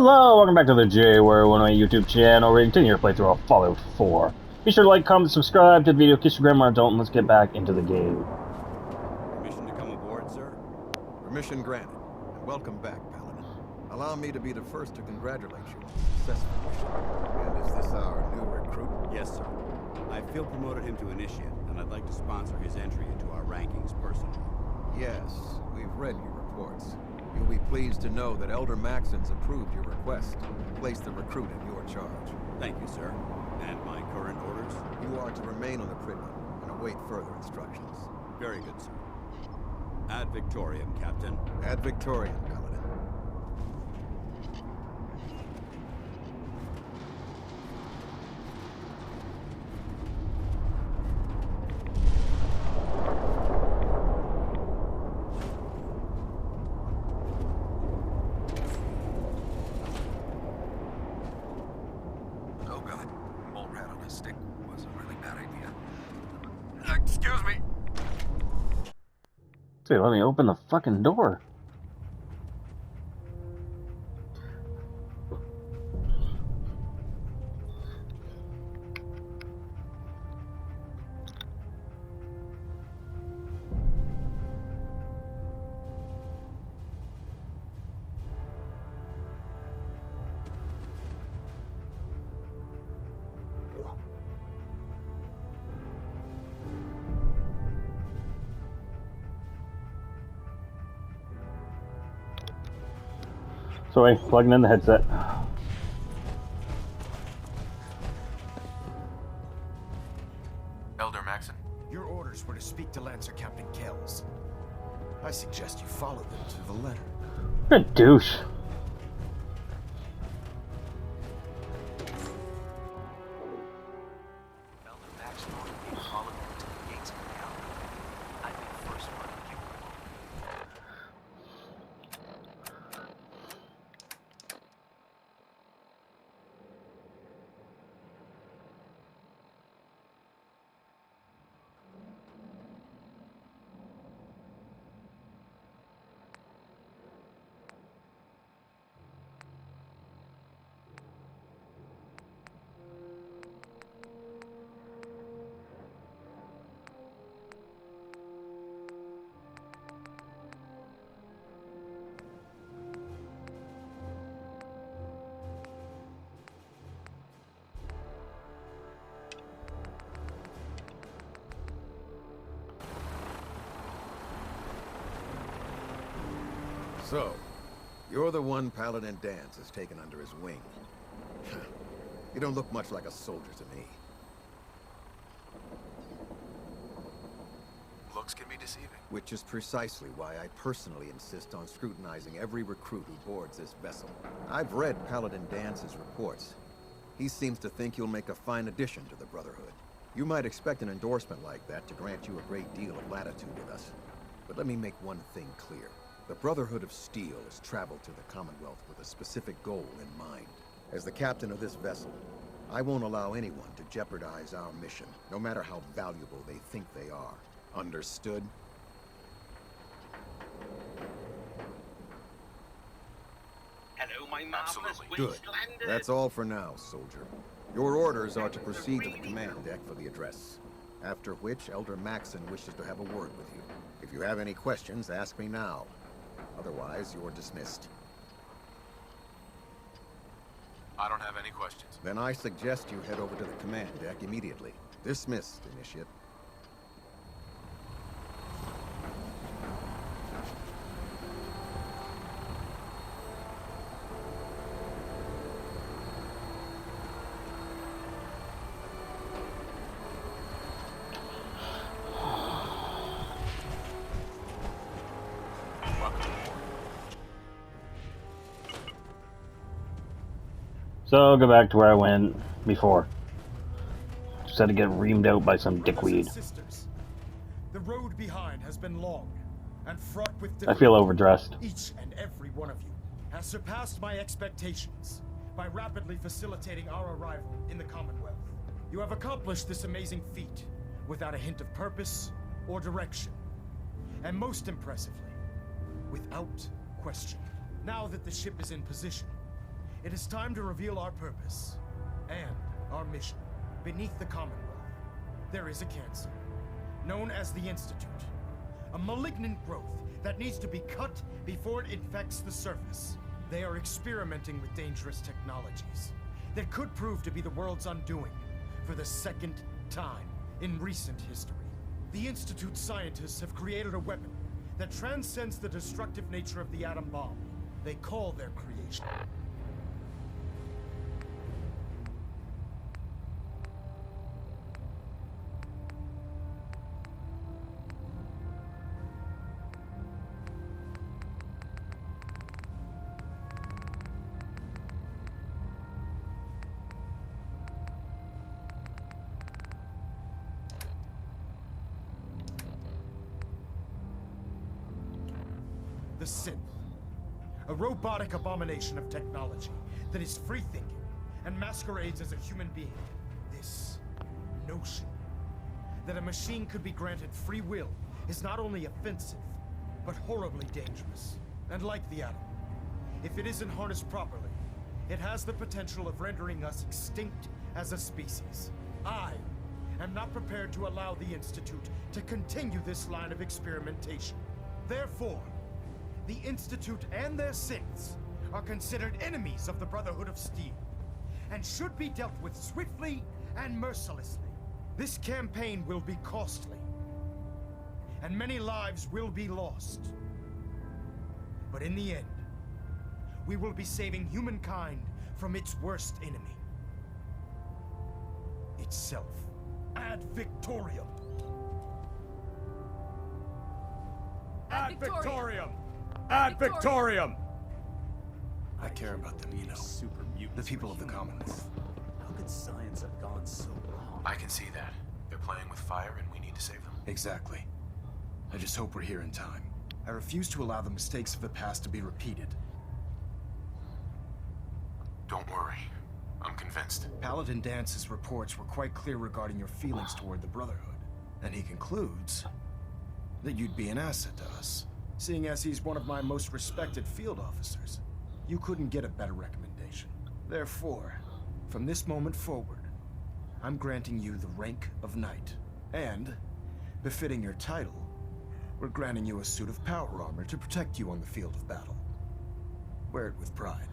Hello, welcome back to the J108 YouTube channel. We're continuing your playthrough of Fallout 4. Be sure to like, comment, subscribe to the video, kiss your grandma and adult, and let's get back into the game. Permission to come aboard, sir? Permission granted, and welcome back, Paladin. Allow me to be the first to congratulate you on the successful mission. And is this our new recruit? Yes, sir. I feel promoted him to initiate, and I'd like to sponsor his entry into our rankings personally. Yes, we've read your reports. You'll be pleased to know that Elder Maxon's approved your request to place the recruit in your charge. Thank you, sir. And my current orders? You are to remain on the Pridman and await further instructions. Very good, sir. Ad Victoriam, Captain. Ad Victoriam, Paladin. Excuse me. Dude, let me open the fucking door. Sorry, plugging in the headset. Elder Maxon. Your orders were to speak to Lancer Captain Kells. I suggest you follow them to the letter. What a douche. Elder Maxon ordered me to follow them to the gates of the town. I'd be the first one to kick them off. So, you're the one Paladin Danse has taken under his wing. You don't look much like a soldier to me. Looks can be deceiving. Which is precisely why I personally insist on scrutinizing every recruit who boards this vessel. I've read Paladin Dance's reports. He seems to think you'll make a fine addition to the Brotherhood. You might expect an endorsement like that to grant you a great deal of latitude with us. But let me make one thing clear. The Brotherhood of Steel has traveled to the Commonwealth with a specific goal in mind. As the captain of this vessel, I won't allow anyone to jeopardize our mission, no matter how valuable they think they are. Understood? Hello, my marvelous Absolutely. Good. wastelanders. That's all for now, soldier. Your orders are to proceed to the command deck for the address. After which, Elder Maxon wishes to have a word with you. If you have any questions, ask me now. Otherwise, you're dismissed. I don't have any questions. Then I suggest you head over to the command deck immediately. Dismissed, Initiate. So, go back to where I went before. Just had to get reamed out by some dickweed. Sisters, the road behind has been long and fraught with I feel overdressed. Each and every one of you has surpassed my expectations by rapidly facilitating our arrival in the Commonwealth. You have accomplished this amazing feat without a hint of purpose or direction. And most impressively, without question. Now that the ship is in position, It is time to reveal our purpose and our mission. Beneath the Commonwealth, there is a cancer, known as the Institute. A malignant growth that needs to be cut before it infects the surface. They are experimenting with dangerous technologies that could prove to be the world's undoing for the second time in recent history. The Institute scientists have created a weapon that transcends the destructive nature of the atom bomb. They call their creation the synth. A robotic abomination of technology that is free-thinking and masquerades as a human being. This notion that a machine could be granted free will is not only offensive, but horribly dangerous. And like the atom, if it isn't harnessed properly, it has the potential of rendering us extinct as a species. I am not prepared to allow the Institute to continue this line of experimentation. Therefore, the Institute and their synths are considered enemies of the Brotherhood of Steel, and should be dealt with swiftly and mercilessly. This campaign will be costly, and many lives will be lost. But in the end, we will be saving humankind from its worst enemy. Itself. Ad Victorium! Ad Victorium! Ad Victorium! I care about them, you know. Super mutant. The people of the Commonwealth. How could science have gone so wrong? I can see that. They're playing with fire and we need to save them. Exactly. I just hope we're here in time. I refuse to allow the mistakes of the past to be repeated. Don't worry. I'm convinced. Paladin Dance's reports were quite clear regarding your feelings toward the Brotherhood. And he concludes that you'd be an asset to us. Seeing as he's one of my most respected field officers, you couldn't get a better recommendation. Therefore, from this moment forward, I'm granting you the rank of Knight. And, befitting your title, we're granting you a suit of power armor to protect you on the field of battle. Wear it with pride.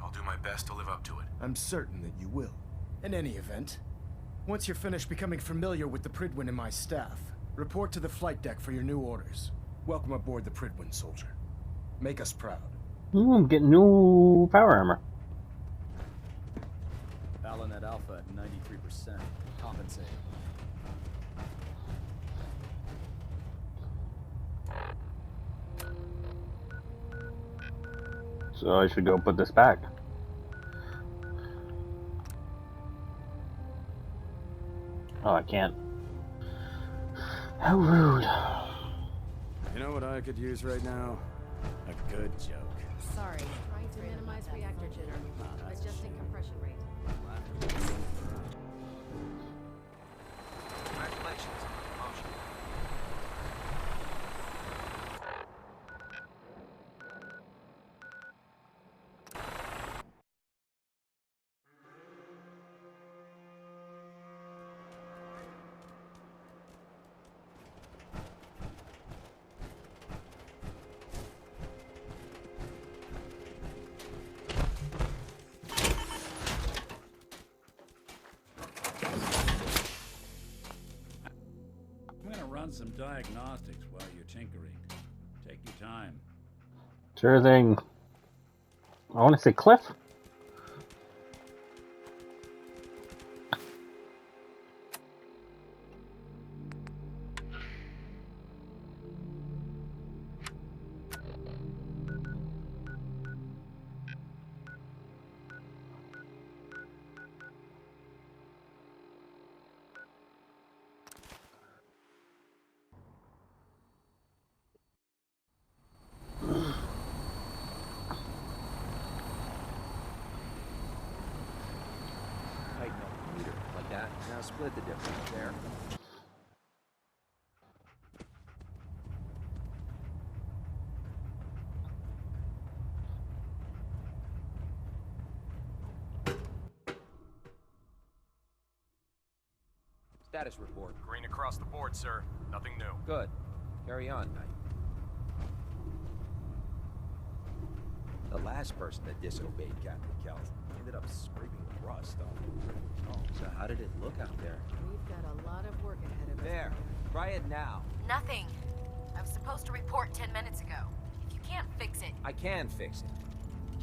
I'll do my best to live up to it. I'm certain that you will. In any event, once you're finished becoming familiar with the Prydwen and my staff, report to the flight deck for your new orders. Welcome aboard the Prydwen, soldier. Make us proud. Ooh, I'm getting new power armor. Balonet Alpha at 93%. Compensate. So I should go put this back. Oh, I can't. How rude. You know what I could use right now? A good joke. Sorry. Trying to minimize reactor jitter. Adjusting compression rate. Congratulations on the promotion. I'm gonna run some diagnostics while you're tinkering. Take your time. Sure thing. I want to say Cliff. Tighten up the meter like that. Now split the difference there. Status report. Green across the board, sir. Nothing new. Good. Carry on, Knight. The last person that disobeyed Captain Kells ended up scraping the rust off. Oh, so how did it look out there? We've got a lot of work ahead of us. There. Try it now. Nothing. I was supposed to report 10 minutes ago. If you can't fix it... I can fix it.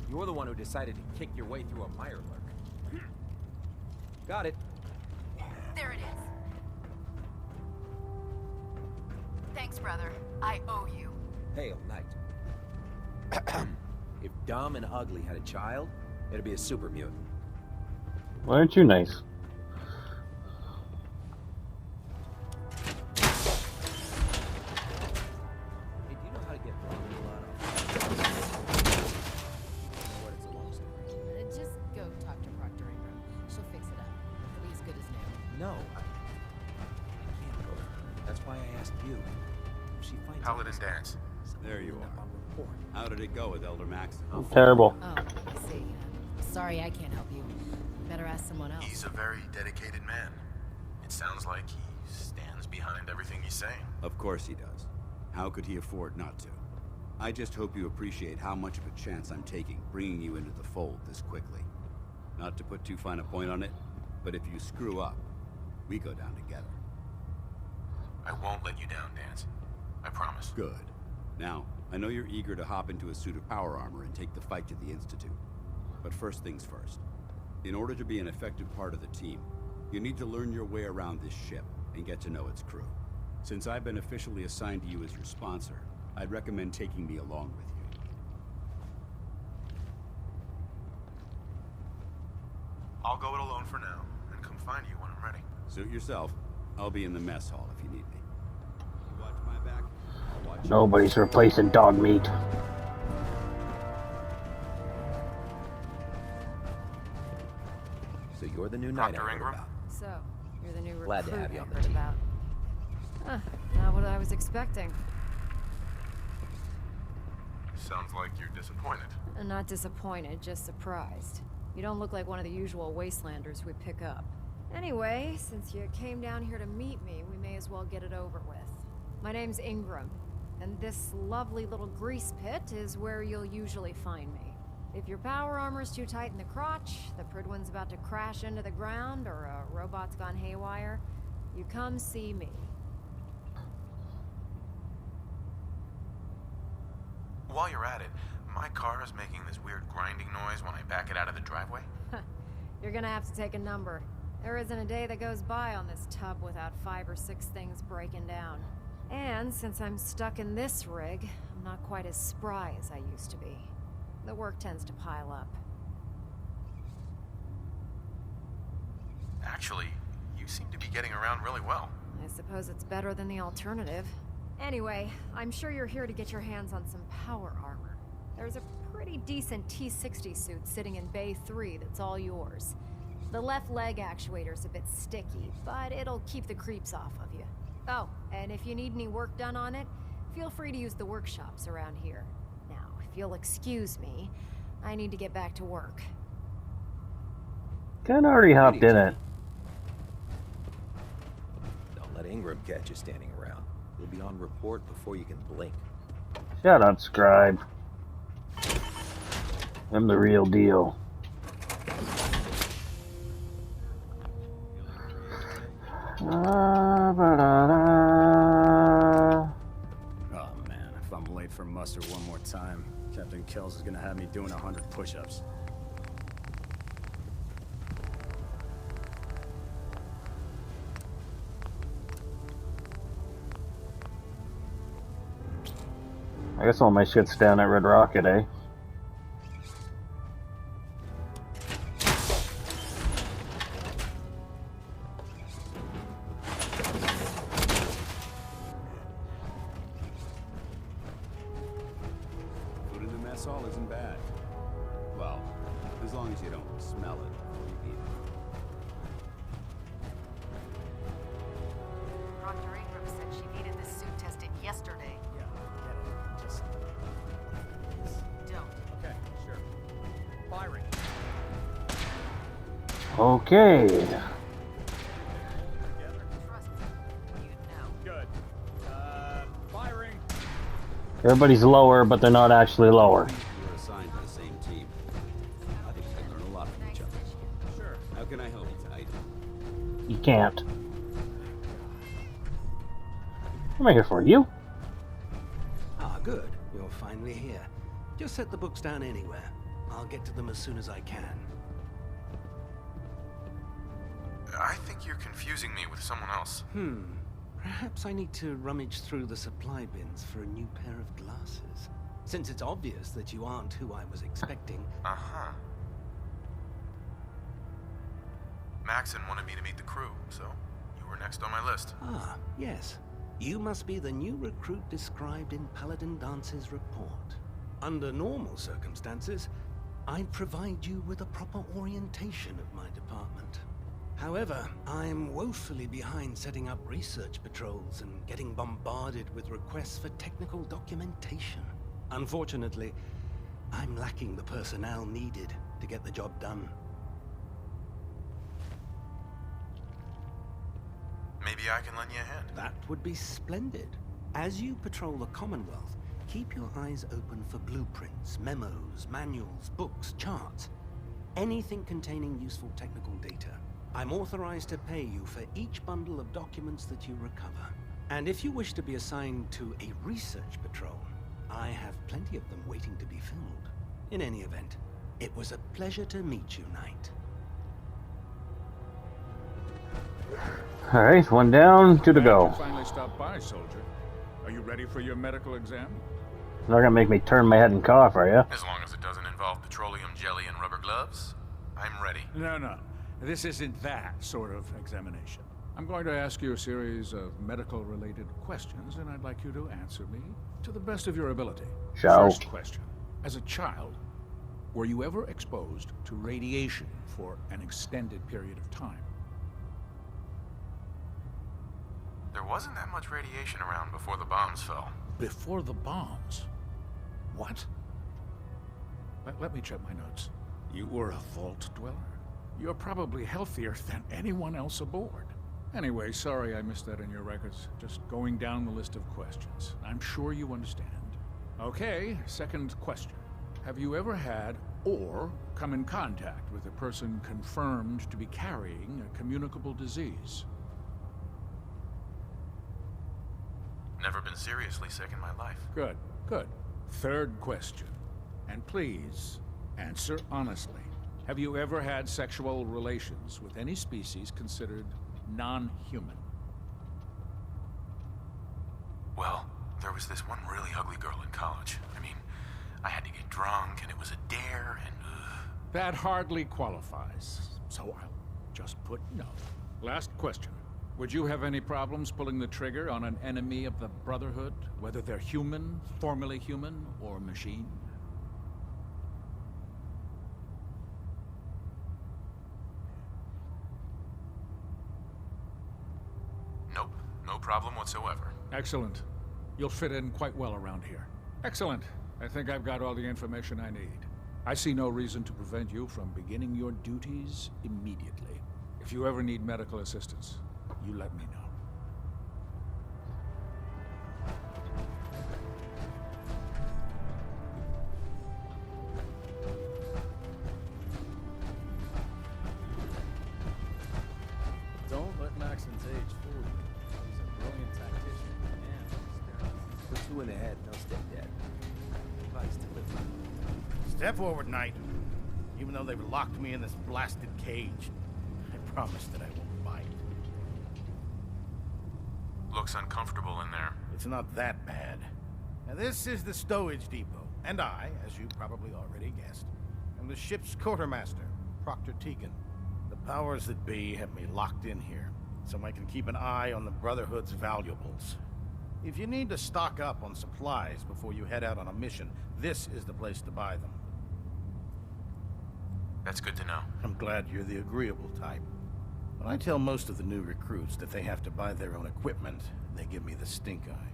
You're the one who decided to kick your way through a mire lurk. Got it. There it is. Thanks, brother. I owe you. Hail, Knight. If Dumb and Ugly had a child, it'd be a super mutant. Why aren't you nice? Hey, do you know how to get blood off? What, it's a long story. Just go talk to Proctor Ingram. She'll fix it up. It'll be as good as new. No, I can't go. That's why I asked you. If she finds Paladin Dance. There you are. How did it go with Elder Max? Terrible. Oh, I see. Sorry, I can't help you. Better ask someone else. He's a very dedicated man. It sounds like he stands behind everything he's saying. Of course he does. How could he afford not to? I just hope you appreciate how much of a chance I'm taking bringing you into the fold this quickly. Not to put too fine a point on it, but if you screw up, we go down together. I won't let you down, Dance. I promise. Good. Now, I know you're eager to hop into a suit of power armor and take the fight to the Institute. But first things first. In order to be an effective part of the team, you need to learn your way around this ship and get to know its crew. Since I've been officially assigned to you as your sponsor, I'd recommend taking me along with you. I'll go it alone for now, and come find you when I'm ready. Suit yourself. I'll be in the mess hall if you need me. You watch my back, I'll watch Nobody's replacing dog meat. So you're the new Knight I heard Ingram? about. So, you're the new Glad to recruit have you I on the heard team. about. Huh, not what I was expecting. Sounds like you're disappointed. Not disappointed, just surprised. You don't look like one of the usual wastelanders we pick up. Anyway, since you came down here to meet me, we may as well get it over with. My name's Ingram, and this lovely little grease pit is where you'll usually find me. If your power armor's too tight in the crotch, the Pridwin's about to crash into the ground, or a robot's gone haywire, you come see me. While you're at it, my car is making this weird grinding noise when I back it out of the driveway. You're gonna have to take a number. There isn't a day that goes by on this tub without 5 or 6 things breaking down. And since I'm stuck in this rig, I'm not quite as spry as I used to be. The work tends to pile up. Actually, you seem to be getting around really well. I suppose it's better than the alternative. Anyway, I'm sure you're here to get your hands on some power armor. There's a pretty decent T-60 suit sitting in Bay 3 that's all yours. The left leg actuator's a bit sticky, but it'll keep the creeps off of you. Oh, and if you need any work done on it, feel free to use the workshops around here. Now, if you'll excuse me, I need to get back to work. Ken already hopped in it. Don't let Ingram catch you standing around. You'll be on report before you can blink. Shut up, Scribe. I'm the real deal. Oh man, if I'm late for muster one more time, Captain Kells is gonna have me doing 100 push-ups. I guess all my shit's down at Red Rocket, eh? Food in the mess hall isn't bad. Well, as long as you don't smell it before you eat it. Proctor Ingram said she needed this suit tested yesterday. Yeah, get it. Just... Don't. Okay, sure. Firing. Okay. Everybody's lower, but they're not actually lower. You're assigned to the same team. I think we can learn a lot from each other. Sure. How can I help you tonight? You can't. What am I here for? You? Ah, good. You're finally here. Just set the books down anywhere. I'll get to them as soon as I can. I think you're confusing me with someone else. Perhaps I need to rummage through the supply bins for a new pair of glasses. Since it's obvious that you aren't who I was expecting. Uh-huh. Maxon wanted me to meet the crew, so you were next on my list. Ah, yes. You must be the new recruit described in Paladin Dance's report. Under normal circumstances, I'd provide you with a proper orientation of my department. However, I'm woefully behind setting up research patrols and getting bombarded with requests for technical documentation. Unfortunately, I'm lacking the personnel needed to get the job done. Maybe I can lend you a hand. That would be splendid. As you patrol the Commonwealth, keep your eyes open for blueprints, memos, manuals, books, charts. Anything containing useful technical data. I'm authorized to pay you for each bundle of documents that you recover. And if you wish to be assigned to a research patrol, I have plenty of them waiting to be filled. In any event, it was a pleasure to meet you, Knight. Alright, one down, two to go. Finally stopped by, soldier. Are you ready for your medical exam? You're not gonna make me turn my head and cough, are you? As long as it doesn't involve petroleum jelly and rubber gloves, I'm ready. No. This isn't that sort of examination. I'm going to ask you a series of medical-related questions, and I'd like you to answer me to the best of your ability. First question. As a child, were you ever exposed to radiation for an extended period of time? There wasn't that much radiation around before the bombs fell. Before the bombs? What? Let me check my notes. You were a vault dweller? You're probably healthier than anyone else aboard. Anyway, sorry I missed that in your records. Just going down the list of questions. I'm sure you understand. Okay, second question. Have you ever had or come in contact with a person confirmed to be carrying a communicable disease? Never been seriously sick in my life. Good. Third question. And please, answer honestly. Have you ever had sexual relations with any species considered non-human? Well, there was this one really ugly girl in college. I mean, I had to get drunk, and it was a dare, and That hardly qualifies, so I'll just put no. Last question. Would you have any problems pulling the trigger on an enemy of the Brotherhood, whether they're human, formerly human, or machine? Nope, no problem whatsoever. Excellent. You'll fit in quite well around here. Excellent. I think I've got all the information I need. I see no reason to prevent you from beginning your duties immediately. If you ever need medical assistance, you let me know. Don't let Maxon's age fool you. He's a brilliant tactician and Put two in the head, no step dead. Advice to live by. Step forward, Knight. Even though they've locked me in this blasted cage, I promise that I won't bite. Looks uncomfortable in there. It's not that bad. Now, this is the stowage depot, and I, as you probably already guessed, am the ship's quartermaster, Proctor Tegan. The powers that be have me locked in here, so I can keep an eye on the Brotherhood's valuables. If you need to stock up on supplies before you head out on a mission, this is the place to buy them. That's good to know. I'm glad you're the agreeable type. When I tell most of the new recruits that they have to buy their own equipment, they give me the stink eye.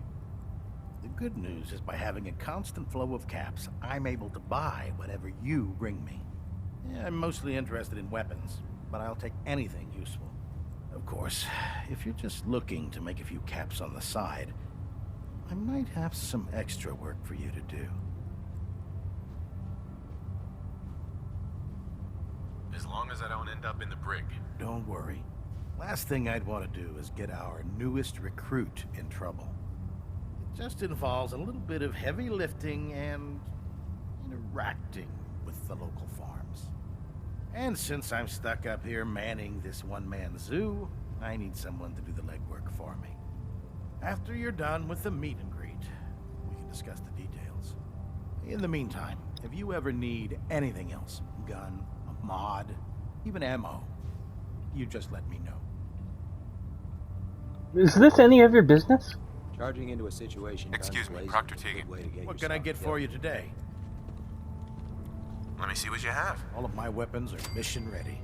The good news is by having a constant flow of caps, I'm able to buy whatever you bring me. Yeah, I'm mostly interested in weapons, but I'll take anything useful. Of course, if you're just looking to make a few caps on the side, I might have some extra work for you to do. As long as I don't end up in the brig. Don't worry. Last thing I'd want to do is get our newest recruit in trouble. It just involves a little bit of heavy lifting and interacting with the local farms. And since I'm stuck up here manning this one-man zoo, I need someone to do the legwork for me. After you're done with the meet and greet, we can discuss the details. In the meantime, if you ever need anything else, gun, a mod, even ammo, you just let me know. Is this any of your business? Charging into a situation. Excuse me, Proctor Teagan. What can I get for you today? Let me see what you have. All of my weapons are mission ready.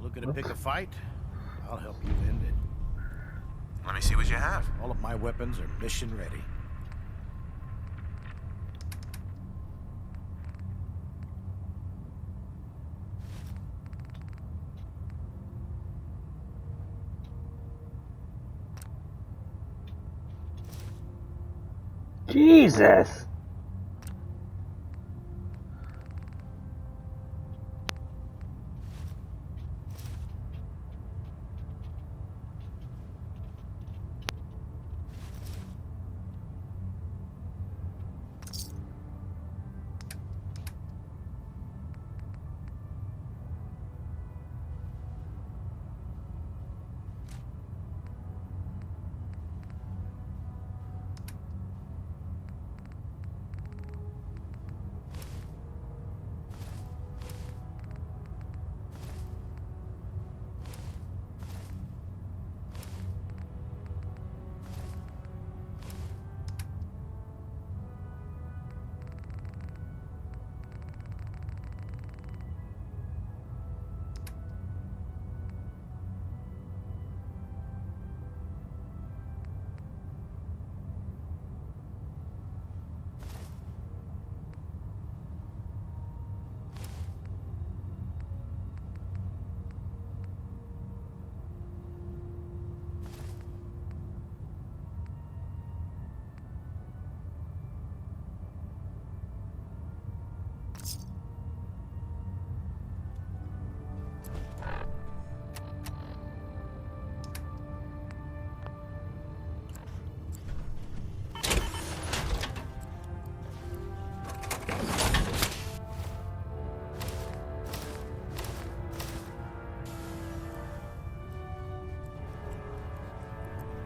Looking to pick a fight? I'll help you end it. Let me see what you have. All of my weapons are mission ready. Jesus!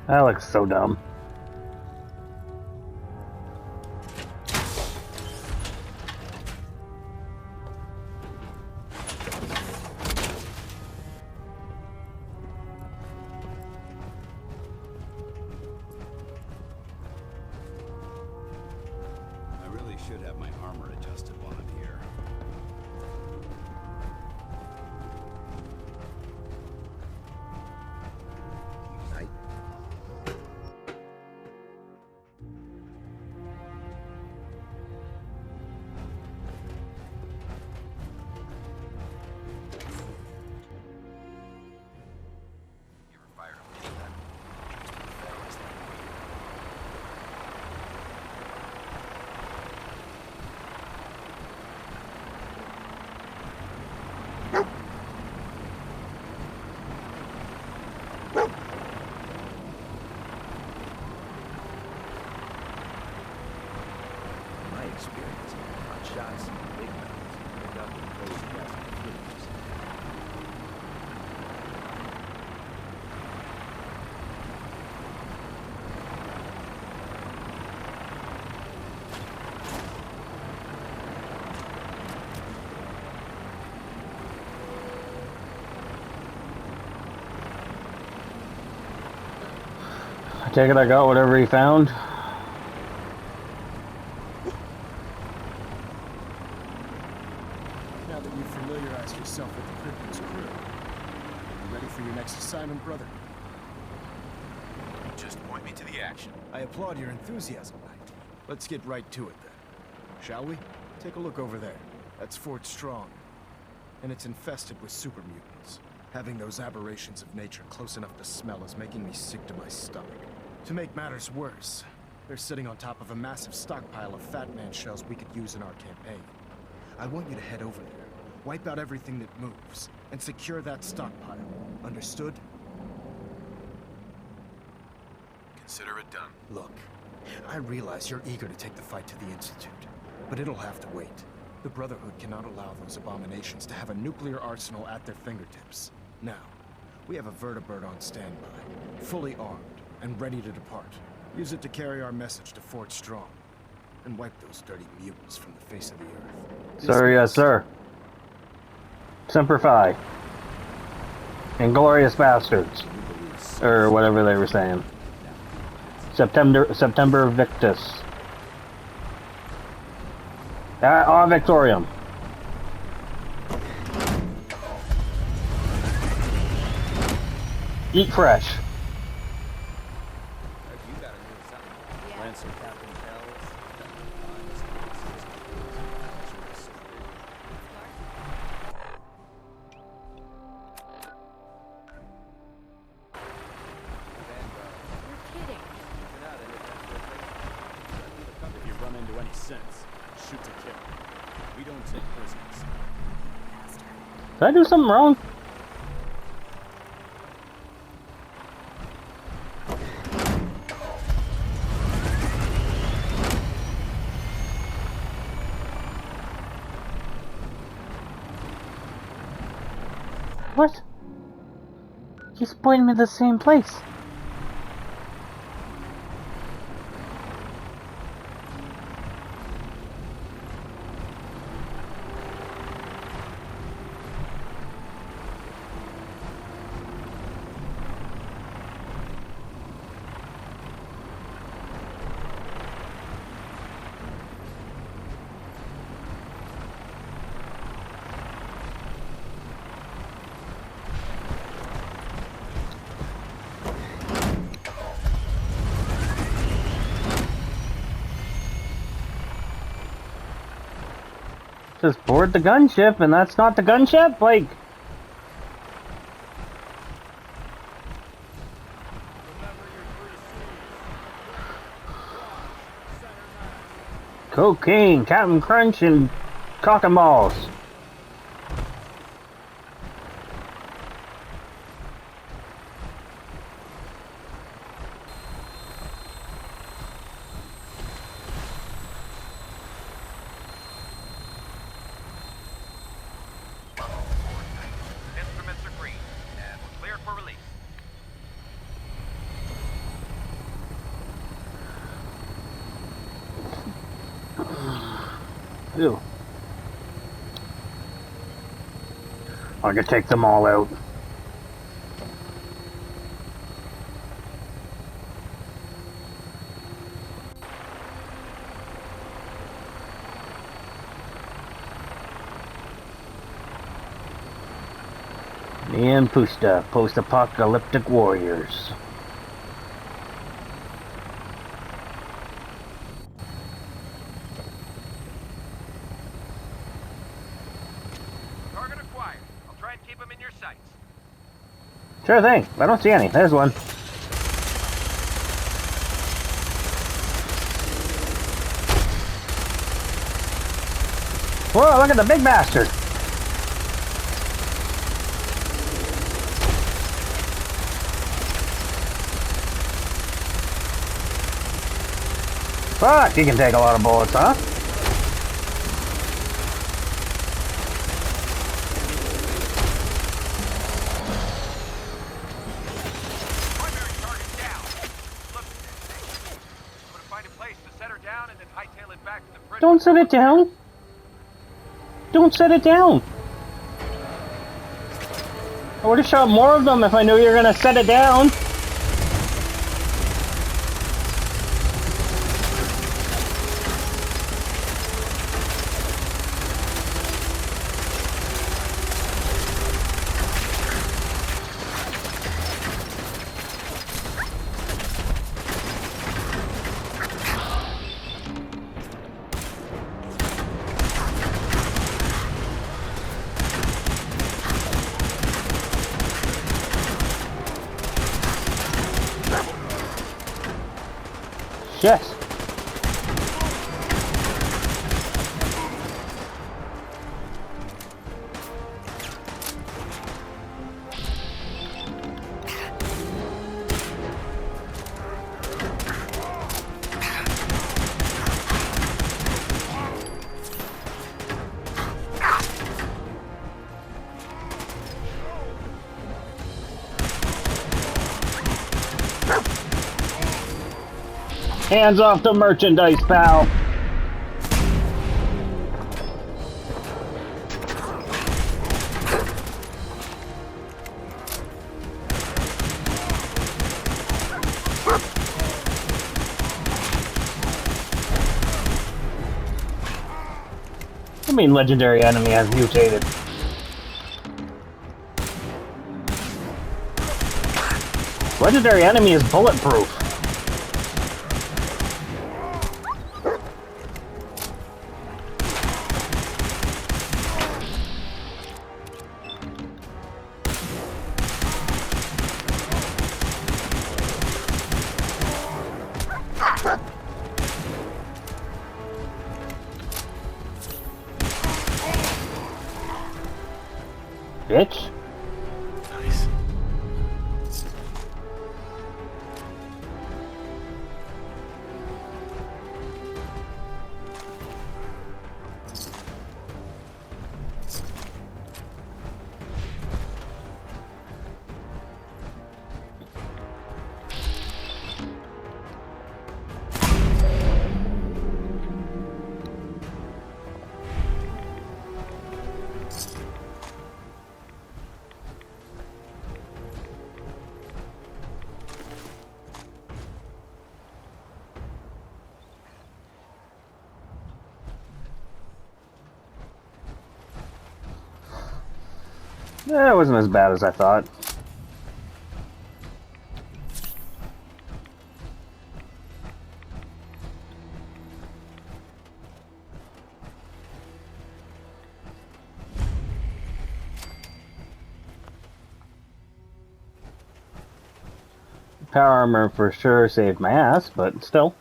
That looks so dumb. I really should have my armor adjusted while I'm here. Night. You ever fired a mini gun? Just to be fair, it's like my experience, hot shots and big guns pick up and close gas and flames. take it I got whatever he found. Now that you've familiarized yourself with the Crypto's crew, you ready for your next assignment, brother? Just point me to the action. I applaud your enthusiasm, Knight. Let's get right to it then. Shall we? Take a look over there. That's Fort Strong. And it's infested with super mutants. Having those aberrations of nature close enough to smell is making me sick to my stomach. To make matters worse, they're sitting on top of a massive stockpile of Fat Man shells we could use in our campaign. I want you to head over there, wipe out everything that moves, and secure that stockpile. Understood? Consider it done. Look, I realize you're eager to take the fight to the Institute, but it'll have to wait. The Brotherhood cannot allow those abominations to have a nuclear arsenal at their fingertips. Now, we have a vertibird on standby, fully armed and ready to depart. Use it to carry our message to Fort Strong, and wipe those dirty mutants from the face of the earth. Sir, yes, sir. Semper Fi. Inglorious Bastards. Or whatever they were saying. September Victus. Victorium. Eat fresh. If you run into any sense, shoot to kill. We don't take prisoners. Did I do something wrong? What? He's pointing me to the same place. Just board the gunship, and that's not the gunship? Like... Cocaine, Captain Crunch, and cock and balls. Instruments are green, and we're cleared for release. Ew. I could take them all out. Me and Pusta, post-apocalyptic warriors. Target acquired. I'll try and keep them in your sights. Sure thing. I don't see any. There's one. Whoa, look at the big bastard. Fuck, he can take a lot of bullets, huh? Primary target down. Look, I'm gonna find a place to set her down and then hightail it back to the prison. Don't set it down. Don't set it down. I would have shot more of them if I knew you were gonna set it down. Yes. Hands off the merchandise, pal. I mean, legendary enemy has mutated. Legendary enemy is bulletproof. Bitch. Nice. Yeah, it wasn't as bad as I thought. Power armor for sure saved my ass, but still.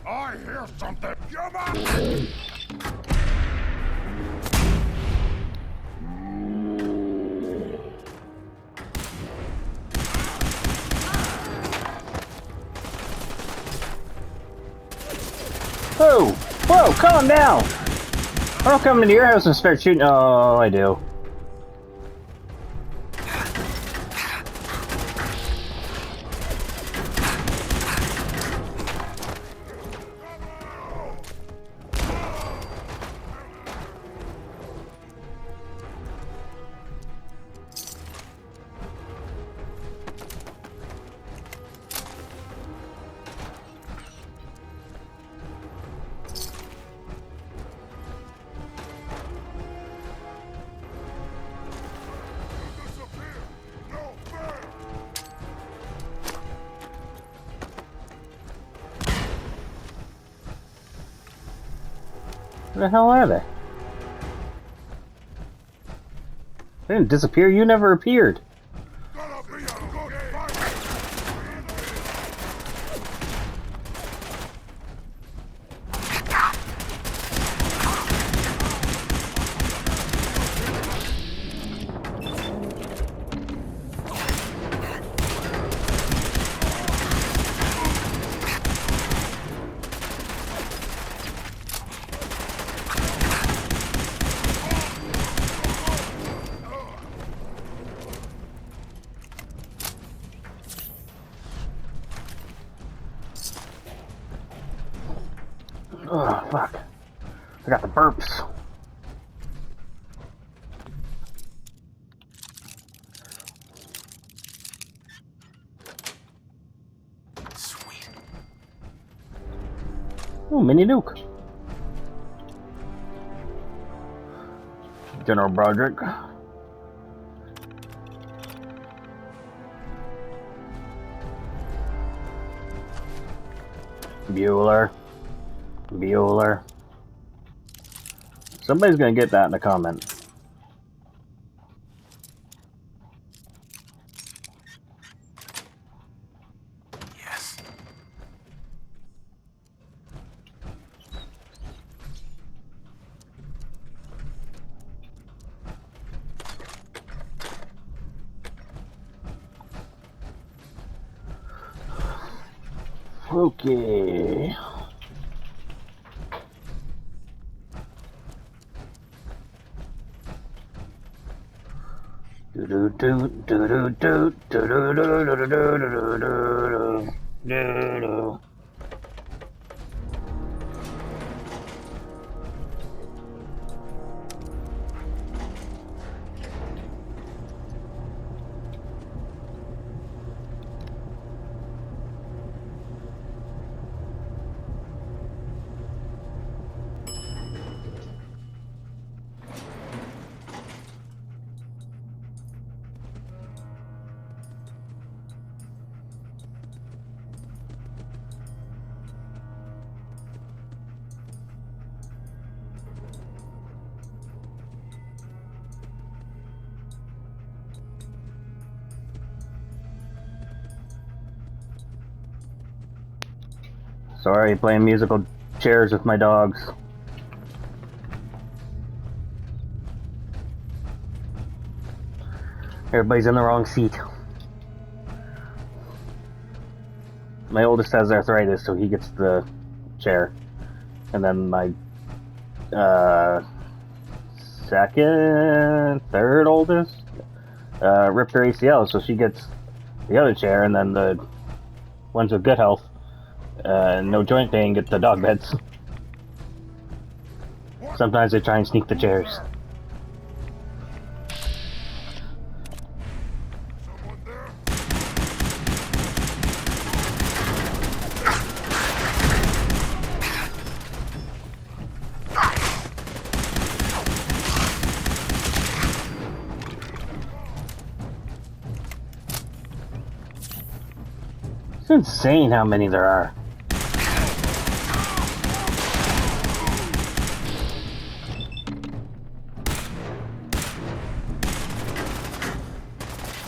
I hear something. Come on! Whoa! Whoa! Calm down! I don't come into your house and start shooting. Oh, I do. Where the hell are they? They didn't disappear, you never appeared. Oh, fuck. I got the burps. Sweet. Oh, mini nuke. General Broderick. Bueller. Bueller. Somebody's gonna get that in the comments. Yes. Okay. Sorry, playing musical chairs with my dogs. Everybody's in the wrong seat. My oldest has arthritis, so he gets the chair. And then my third oldest ripped her ACL, so she gets the other chair, and then the ones with good health, no joint pain, get the dog beds. Sometimes they try and sneak the chairs. It's insane how many there are.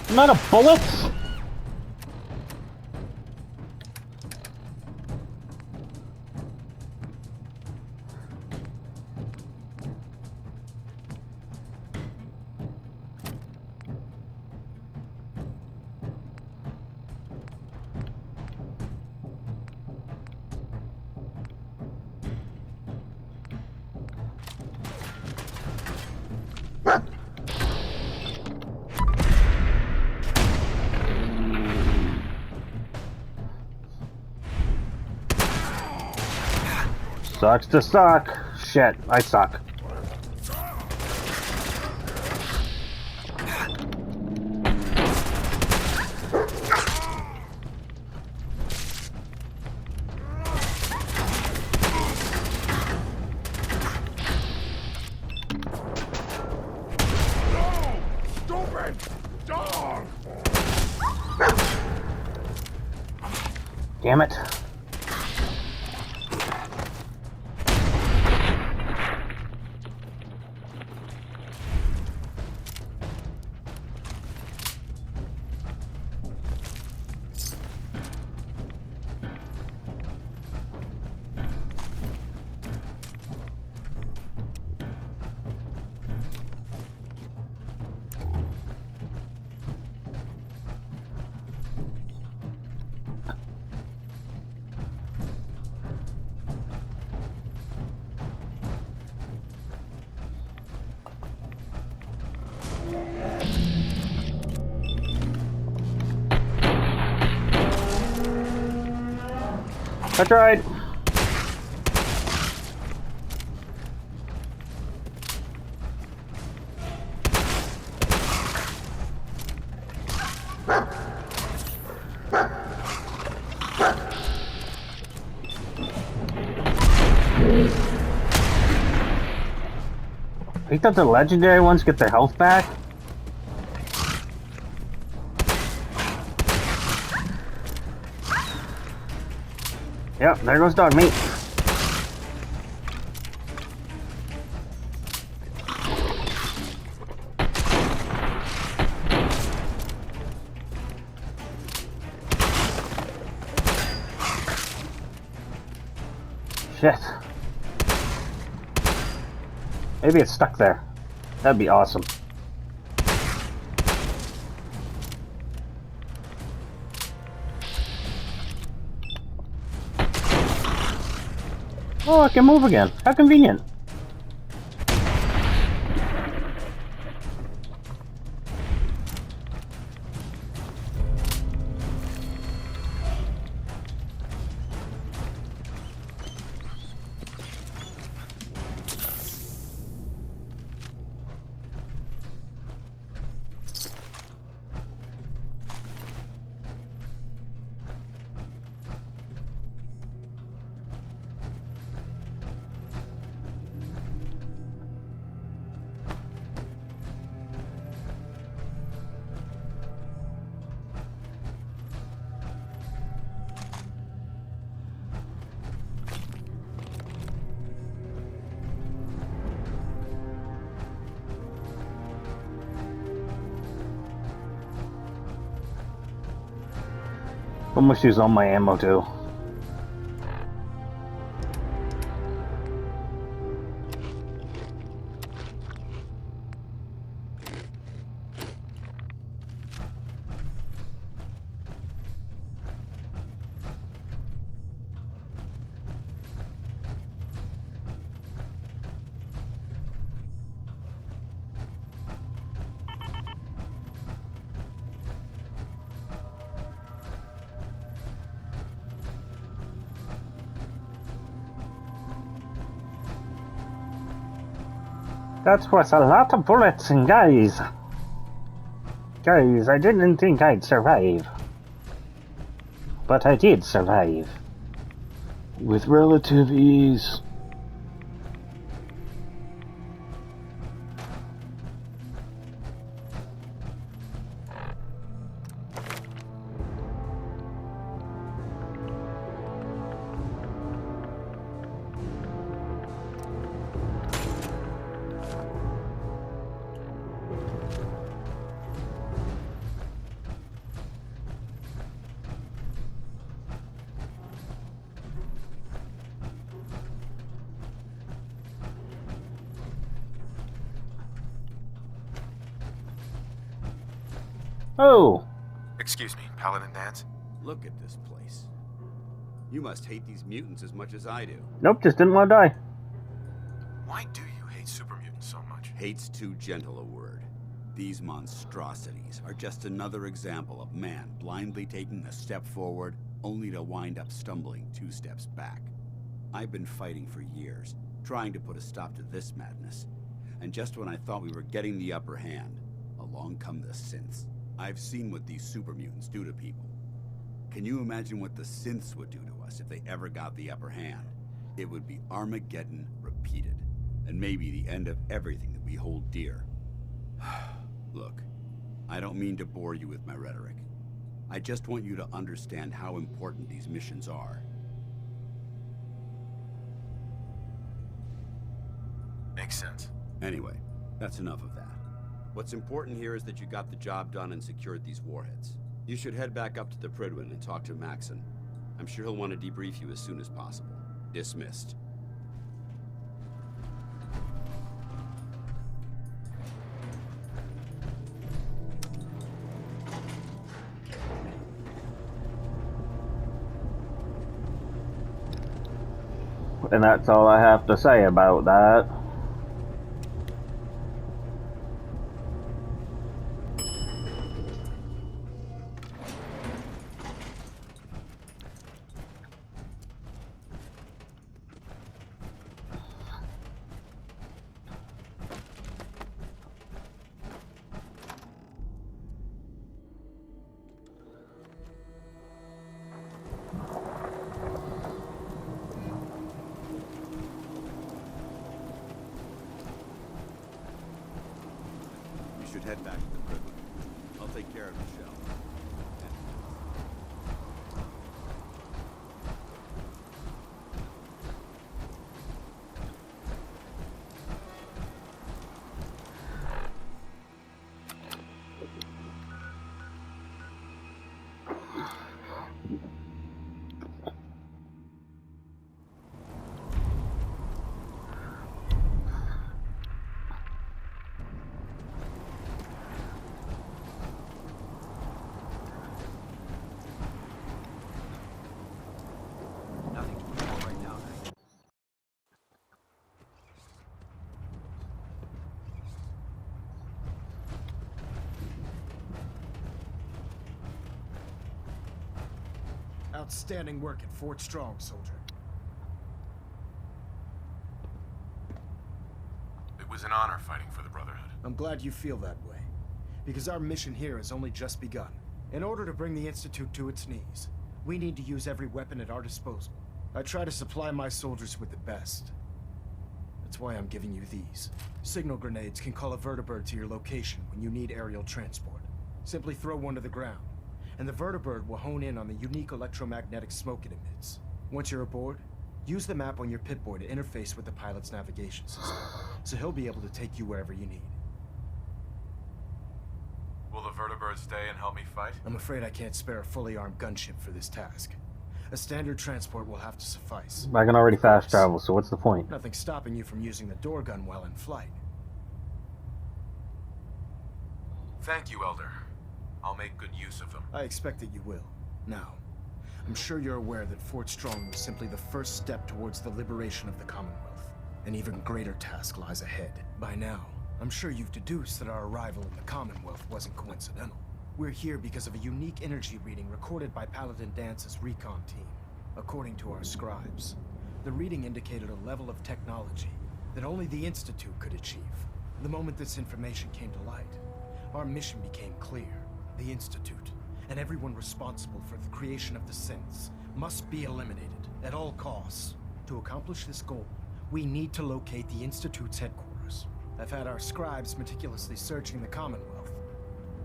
Amount of bullets? Sucks to suck. Shit, I suck. Stupid dog! Damn it. I tried. I think that the legendary ones get their health back. Yep, there goes dog meat. Shit. Maybe it's stuck there. That'd be awesome. Oh, I can move again. How convenient. Almost use all my ammo too. That was a lot of bullets, and guys, I didn't think I'd survive. But I did survive. With relative ease. Oh! Excuse me, Paladin Danse? Look at this place. You must hate these mutants as much as I do. Nope, just didn't want to die. Why do you hate super mutants so much? Hate's too gentle a word. These monstrosities are just another example of man blindly taking a step forward, only to wind up stumbling 2 steps back. I've been fighting for years, trying to put a stop to this madness. And just when I thought we were getting the upper hand, along come the synths. I've seen what these super mutants do to people. Can you imagine what the synths would do to us if they ever got the upper hand? It would be Armageddon repeated, and maybe the end of everything that we hold dear. Look, I don't mean to bore you with my rhetoric. I just want you to understand how important these missions are. Makes sense. Anyway, that's enough of that. What's important here is that you got the job done and secured these warheads. You should head back up to the Prydwen and talk to Maxon. I'm sure he'll want to debrief you as soon as possible. Dismissed. And that's all I have to say about that. You should head back to the Prydwen. I'll take care of Michelle. Outstanding work at Fort Strong, soldier. It was an honor fighting for the Brotherhood. I'm glad you feel that way, because our mission here has only just begun. In order to bring the Institute to its knees, we need to use every weapon at our disposal. I try to supply my soldiers with the best. That's why I'm giving you these. Signal grenades can call a vertibird to your location when you need aerial transport. Simply throw one to the ground, and the vertibird will hone in on the unique electromagnetic smoke it emits. Once you're aboard, use the map on your Pip-Boy to interface with the pilot's navigation system, so he'll be able to take you wherever you need. Will the vertibird stay and help me fight? I'm afraid I can't spare a fully armed gunship for this task. A standard transport will have to suffice. I can already fast travel, so what's the point? Nothing stopping you from using the door gun while in flight. Thank you, Elder. I'll make good use of them. I expect that you will. Now, I'm sure you're aware that Fort Strong was simply the first step towards the liberation of the Commonwealth. An even greater task lies ahead. By now, I'm sure you've deduced that our arrival in the Commonwealth wasn't coincidental. We're here because of a unique energy reading recorded by Paladin Dance's recon team. According to our scribes, the reading indicated a level of technology that only the Institute could achieve. The moment this information came to light, our mission became clear. The Institute, and everyone responsible for the creation of the synths, must be eliminated at all costs. To accomplish this goal, we need to locate the Institute's headquarters. I've had our scribes meticulously searching the Commonwealth,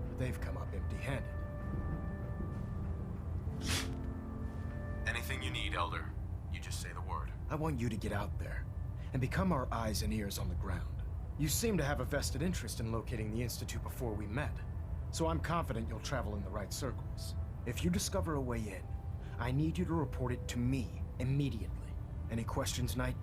but they've come up empty-handed. Anything you need, Elder. You just say the word. I want you to get out there and become our eyes and ears on the ground. You seem to have a vested interest in locating the Institute before we met, so I'm confident you'll travel in the right circles. If you discover a way in, I need you to report it to me immediately. Any questions, Knight?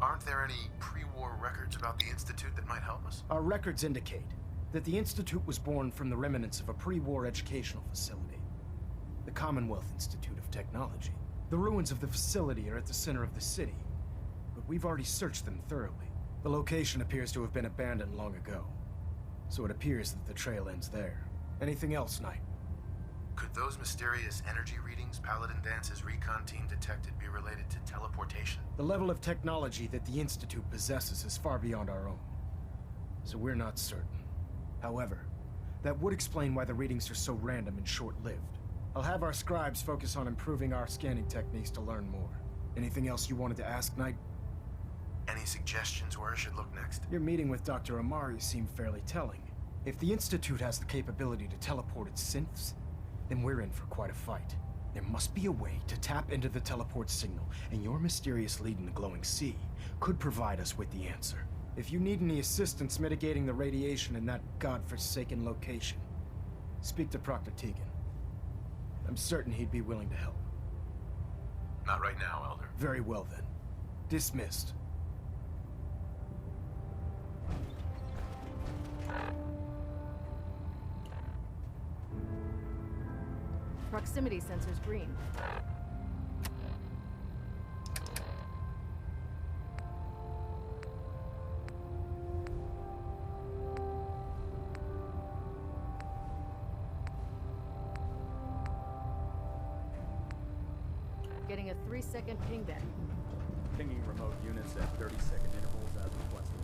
Aren't there any pre-war records about the Institute that might help us? Our records indicate that the Institute was born from the remnants of a pre-war educational facility, the Commonwealth Institute of Technology. The ruins of the facility are at the center of the city, but we've already searched them thoroughly. The location appears to have been abandoned long ago, so it appears that the trail ends there. Anything else, Knight? Could those mysterious energy readings Paladin Dance's recon team detected be related to teleportation? The level of technology that the Institute possesses is far beyond our own, so we're not certain. However, that would explain why the readings are so random and short-lived. I'll have our scribes focus on improving our scanning techniques to learn more. Anything else you wanted to ask, Knight? Any suggestions where I should look next? Your meeting with Dr. Amari seemed fairly telling. If the Institute has the capability to teleport its synths, then we're in for quite a fight. There must be a way to tap into the teleport signal, and your mysterious lead in the glowing sea could provide us with the answer. If you need any assistance mitigating the radiation in that godforsaken location, speak to Proctor Teagan. I'm certain he'd be willing to help. Not right now, Elder. Very well then. Dismissed. Proximity sensor's green. Getting a 3-second ping back. Pinging remote units at 30-second intervals as requested.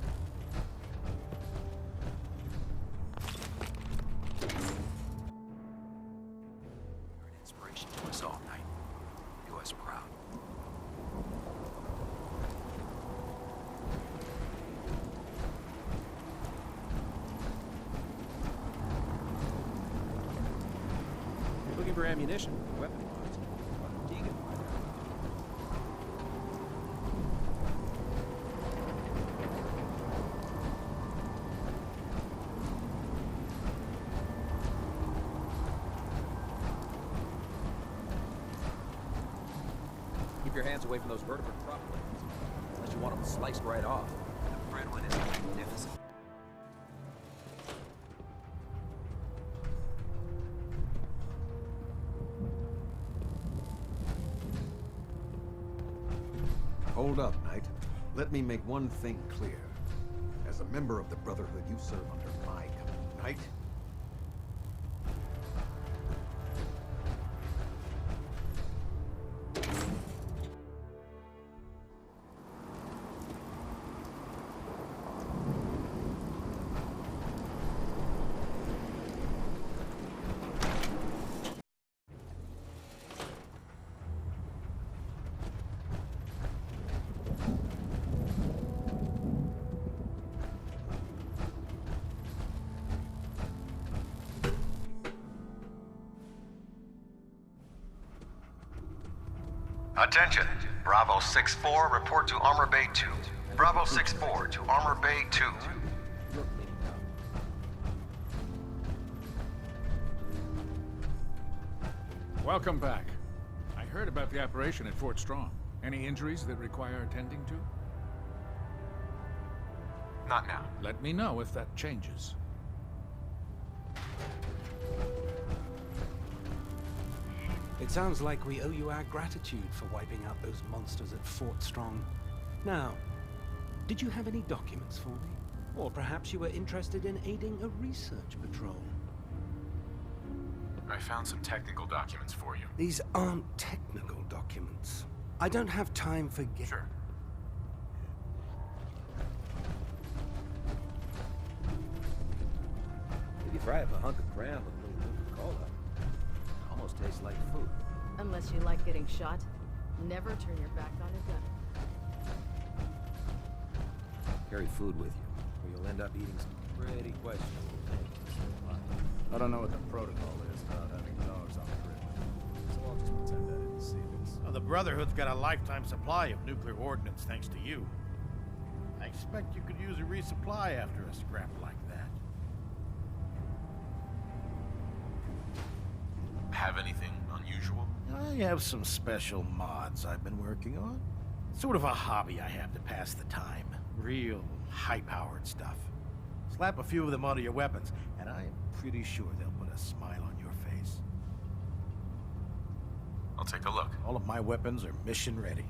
You're an inspiration to us all, Knight. Do us proud. You're looking for ammunition, weapon mods. Teagan. Keep your hands away from those vertebrate prop plates, unless you want them sliced right off. The Breadwin is magnificent. Hold up, Knight. Let me make one thing clear. As a member of the Brotherhood, you serve under my command, Knight. Attention. Bravo 6-4, report to Armor Bay 2. Bravo 6-4 to Armor Bay 2. Welcome back. I heard about the operation at Fort Strong. Any injuries that require attending to? Not now. Let me know if that changes. It sounds like we owe you our gratitude for wiping out those monsters at Fort Strong. Now, did you have any documents for me? Or perhaps you were interested in aiding a research patrol? I found some technical documents for you. These aren't technical documents. I don't have time for Sure. If you fry up a hunk of crab with a little Coca-Cola, almost tastes like food. Unless you like getting shot, never turn your back on a gun. Carry food with you, or you'll end up eating some pretty questionable things. I don't know what the protocol is about having dogs on the grid. So I'll just pretend I didn't see this. Well, the Brotherhood's got a lifetime supply of nuclear ordnance thanks to you. I expect you could use a resupply after a scrap like that. Have anything unusual? I have some special mods I've been working on. Sort of a hobby I have to pass the time. Real high-powered stuff. Slap a few of them onto your weapons, and I am pretty sure they'll put a smile on your face. I'll take a look. All of my weapons are mission ready.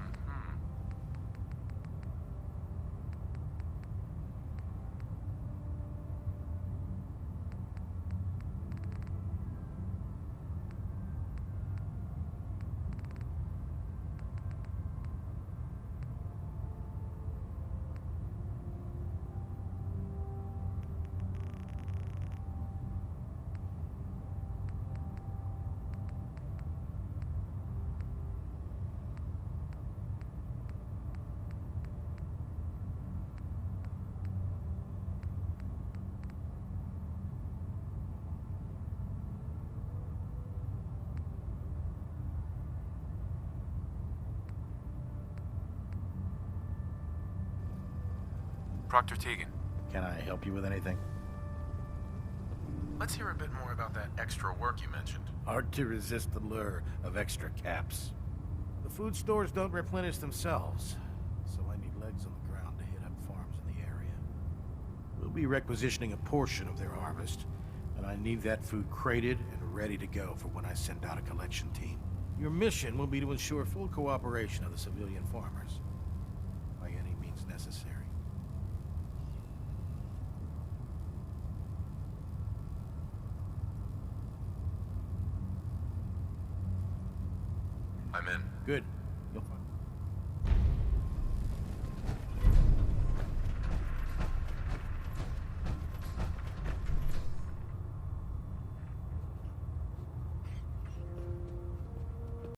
Proctor Tegan. Can I help you with anything? Let's hear a bit more about that extra work you mentioned. Hard to resist the lure of extra caps. The food stores don't replenish themselves, so I need legs on the ground to hit up farms in the area. We'll be requisitioning a portion of their harvest, and I need that food crated and ready to go for when I send out a collection team. Your mission will be to ensure full cooperation of the civilian farmers, by any means necessary. I'm in. Good. You'll find